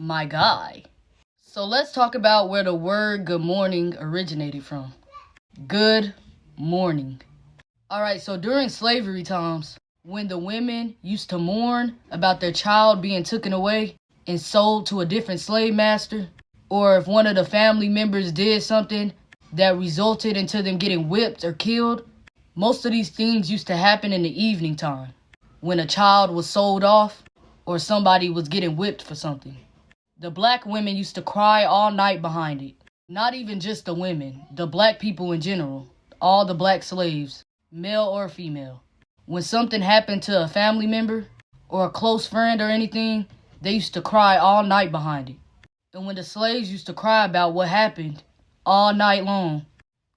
my guy. So let's talk about where the word good morning originated from. Good morning. Alright, so during slavery times, when the women used to mourn about their child being taken away and sold to a different slave master, or if one of the family members did something that resulted into them getting whipped or killed, most of these things used to happen in the evening time, when a child was sold off or somebody was getting whipped for something. The black women used to cry all night behind it. Not even just the women, the black people in general, all the black slaves, male or female. When something happened to a family member or a close friend or anything, they used to cry all night behind it. And when the slaves used to cry about what happened all night long,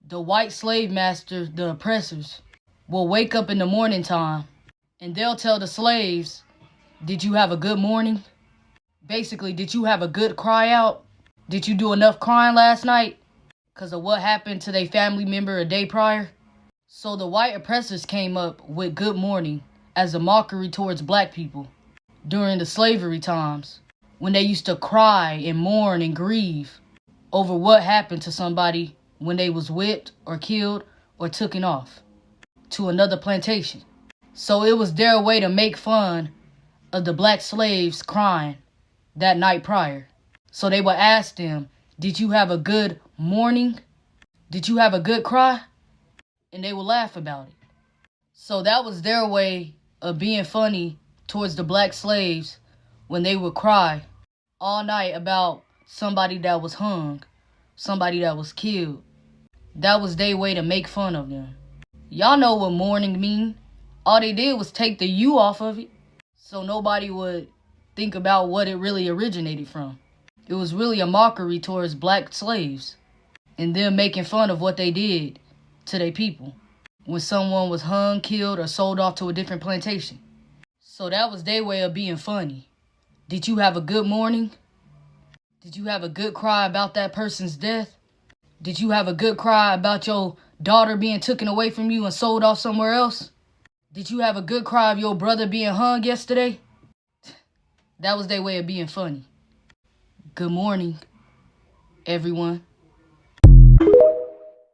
the white slave masters, the oppressors, will wake up in the morning time and they'll tell the slaves, "Did you have a good morning?" Basically, did you have a good cry out? Did you do enough crying last night because of what happened to their family member a day prior? So the white oppressors came up with good morning as a mockery towards black people during the slavery times, when they used to cry and mourn and grieve over what happened to somebody when they was whipped or killed or taken off to another plantation. So it was their way to make fun of the black slaves crying that night prior. So they would ask them, "Did you have a good morning? Did you have a good cry?" And they would laugh about it. So that was their way of being funny towards the black slaves when they would cry all night about somebody that was hung, somebody that was killed. That was their way to make fun of them. Y'all know what mourning mean. All they did was take the U off of it, so nobody would think about what it really originated from. It was really a mockery towards black slaves and them making fun of what they did to their people when someone was hung, killed, or sold off to a different plantation. So that was their way of being funny. Did you have a good morning? Did you have a good cry about that person's death? Did you have a good cry about your daughter being taken away from you and sold off somewhere else? Did you have a good cry of your brother being hung yesterday? That was their way of being funny. Good morning, everyone.